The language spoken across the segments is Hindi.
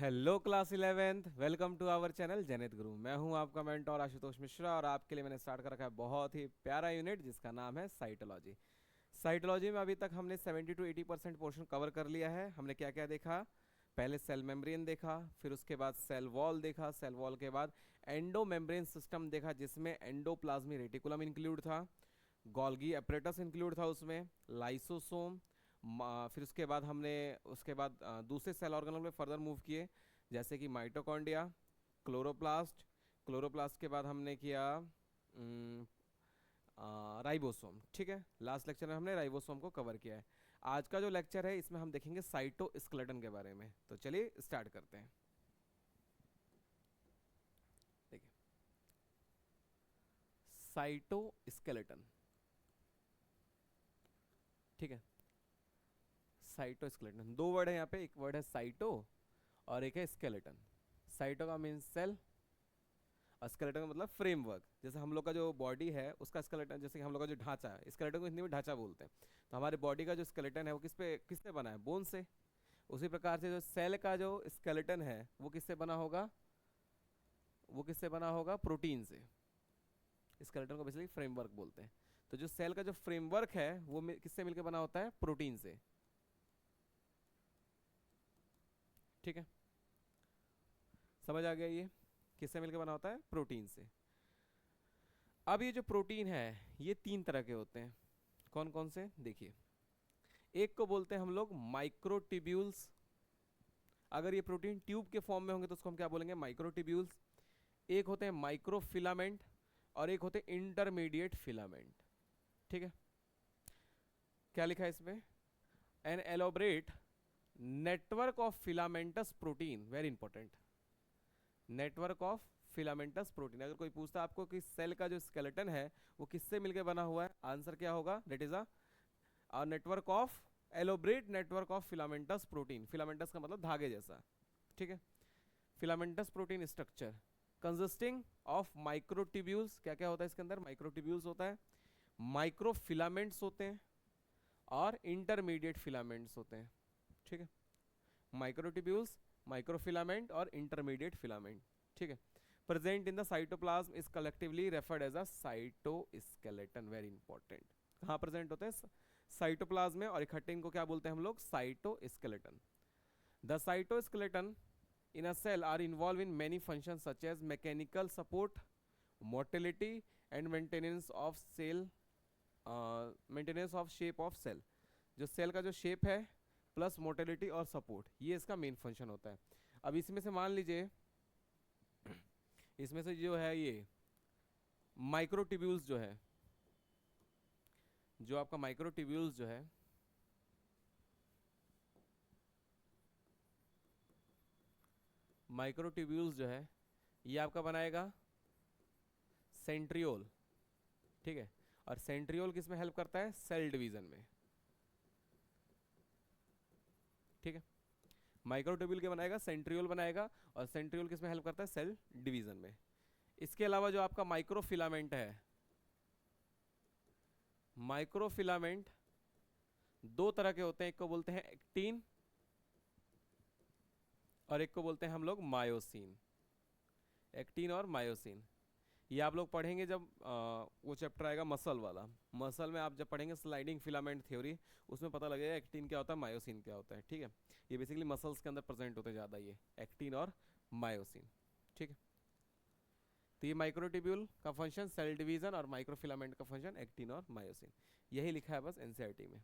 Hello class 11th, welcome to our channel Janit Guru. मैं हूं आपका मेंटोर आशुतोष मिश्रा और आपके लिए मैंने स्टार्ट कर रखा है बहुत ही प्यारा यूनिट जिसका नाम है साइटोलॉजी। साइटोलॉजी में अभी तक हमने 70 टू 80% पोर्शन कवर कर लिया है। हमने क्या क्या देखा? पहले सेल मेम्ब्रेन देखा, फिर उसके बाद सेल वॉल देखा, सेल वॉल के बाद एंडो मेम्ब्रेन सिस्टम देखा जिसमें एंडोप्लाज्मिक रेटिकुलम इंक्लूड था, गोल्गी अपरेटस इंक्लूड था उसमें, लाइसोसोम। फिर उसके बाद हमने दूसरे सेल ऑर्गेनल में फर्दर मूव किए जैसे कि माइटोकॉन्ड्रिया, क्लोरोप्लास्ट। क्लोरोप्लास्ट के बाद हमने किया राइबोसोम। ठीक है, लास्ट लेक्चर में हमने राइबोसोम को कवर किया है। आज का जो लेक्चर है इसमें हम देखेंगे साइटोस्केलेटन के बारे में। तो चलिए स्टार्ट करते हैं। देखिए, साइटोस्केलेटन। ठीक है, साइटोस्केलेटन दो वर्ड है यहाँ पे, एक वर्ड है साइटो और एक है स्केलेटन। साइटो का मीन सेल और स्केलेटन का मतलब फ्रेमवर्क। जैसे हम लोग का जो बॉडी है उसका स्केलेटन, जैसे कि हम लोग का जो ढांचा है, स्केलेटन को हिंदी में ढांचा बोलते हैं। तो हमारे बॉडी का जो स्केलेटन है वो किससे बना है? बोन से। उसी प्रकार से जो सेल का जो स्केलेटन है वो किससे बना होगा? प्रोटीन से। स्केलेटन को बेसिकली फ्रेमवर्क बोलते हैं। तो जो सेल का जो फ्रेमवर्क है वो किससे मिलकर बना होता है? प्रोटीन से। ठीक है, समझ आ गया? ये किससे मिलकर बना होता है? प्रोटीन से। अब ये जो प्रोटीन है ये तीन तरह के होते हैं। कौन कौन से? देखिए, एक को बोलते हैं हम लोग माइक्रोट्यूब्यूल्स। अगर ये प्रोटीन ट्यूब के फॉर्म में होंगे तो उसको हम क्या बोलेंगे? माइक्रोट्यूब्यूल्स। एक होते हैं माइक्रोफिलामेंट और एक होते हैं इंटरमीडिएट फिलामेंट। ठीक है, क्या लिखा है इसमें? An elaborate network of filamentous protein, very important. Network of filamentous protein. अगर कोई पूछता है आपको कि सेल का जो स्केलेटन है वो किससे मिलकर बना हुआ है, आंसर क्या होगा? That is a network of elaborate network of filamentous protein. Filamentous का मतलब धागे जैसा। ठीक है, filamentous protein structure consisting of microtubules. क्या क्या होता है इसके अंदर? माइक्रोट्यूब्यूल्स होता है, माइक्रोफिलामेंट्स होते हैं और इंटरमीडिएट फिलामेंट्स होते हैं। ठीक है, माइक्रोट्यूब्यूल्स, माइक्रोफिलामेंट और इंटरमीडिएट फिलामेंट। ठीक है, present in the cytoplasm is collectively referred as a cytoskeleton. Very important. कहाँ प्रेजेंट होते हैं? साइटोप्लाज्म में, और इकट्ठे इनको क्या बोलते हैं हम लोग? Cytoskeleton. The cytoskeleton in a cell are involved in many functions such as mechanical support, motility and maintenance of shape of cell। जो सेल का जो शेप है प्लस मोटिलिटी और सपोर्ट, ये इसका मेन फंक्शन होता है। अब इसमें से मान लीजिए, इसमें से जो है ये माइक्रोट्यूब्यूल्स जो है, जो आपका माइक्रोट्यूब्यूल्स जो है, माइक्रोट्यूब्यूल्स जो है ये आपका बनाएगा सेंट्रियोल। ठीक है, और सेंट्रियोल किस में हेल्प करता है? सेल डिवीजन में। ठीक है, माइक्रोट्यूब्यूल के बनाएगा, सेंट्रियोल बनाएगा, और सेंट्रियोल किस में हेल्प करता है? सेल डिवीजन में। इसके अलावा जो आपका माइक्रोफिलामेंट है, माइक्रोफिलामेंट दो तरह के होते हैं। एक को बोलते हैं एक्टिन और एक को बोलते हैं हम लोग मायोसिन। एक्टिन और मायोसिन ये आप लोग पढ़ेंगे जब वो चैप्टर आएगा मसल वाला। मसल में आप जब पढ़ेंगे स्लाइडिंग फिलामेंट थ्योरी, उसमें पता लगेगा एक्टिन क्या होता है, मायोसिन क्या होता है। ठीक है, ये बेसिकली मसल्स के अंदर प्रेजेंट होते हैं ज़्यादा, ये एक्टिन और मायोसिन। ठीक है, तो ये माइक्रोट्यूब्यूल का फंक्शन सेल डिवीजन और माइक्रोफिलामेंट का फंक्शन एक्टिन और मायोसिन। यही लिखा है बस एनसीईआरटी में।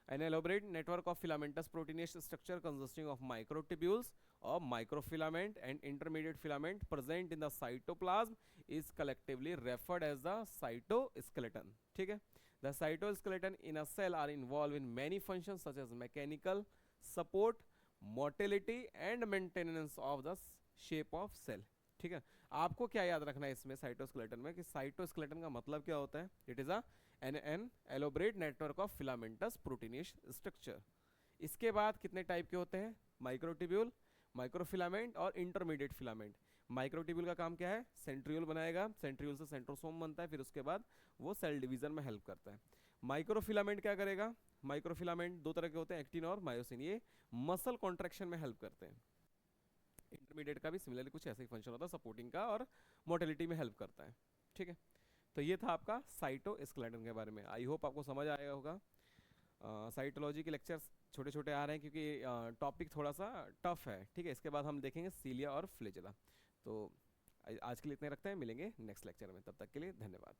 An elaborate network of filamentous proteinous structure consisting of microtubules or microfilament and intermediate filament present in the cytoplasm is collectively referred as the cytoskeleton. ठीक है, the cytoskeleton in a cell are involved in many functions such as mechanical support, motility and maintenance of the shape of cell। ठीक है, आपको क्या याद रखना है इसमें साइटोस्केलेटन में कि साइटोस्केलेटन का मतलब क्या होता है? It is an elaborate network of filamentous proteinaceous structure. इसके बाद कितने टाइप के होते हैं? माइक्रोट्यूब्यूल, माइक्रोफिलामेंट और इंटरमीडिएट फिलामेंट। माइक्रोट्यूब्यूल का काम क्या है? सेंट्रियोल बनाएगा, सेंट्रियोल से सेंट्रोसोम बनता है, फिर उसके बाद वो सेल डिवीजन में हेल्प करता है। माइक्रोफिलामेंट क्या करेगा? माइक्रोफिलामेंट दो तरह के होते हैं, एक्टिन और मायोसिन। ये मसल कॉन्ट्रैक्शन में हेल्प करते हैं। इंटरमीडिएट का भी सिमिलरली कुछ ऐसा ही फंक्शन होता है, सपोर्टिंग का और मोटिलिटी में हेल्प करता है। ठीक है, तो ये था आपका साइटोस्केलेटन के बारे में। आई होप आपको समझ आया होगा। साइटोलॉजी के लेक्चर्स छोटे छोटे आ रहे हैं क्योंकि टॉपिक थोड़ा सा टफ है। ठीक है, इसके बाद हम देखेंगे सीलिया और फ्लैजेला। तो आज के लिए इतने रखते हैं, मिलेंगे नेक्स्ट लेक्चर में, तब तक के लिए धन्यवाद।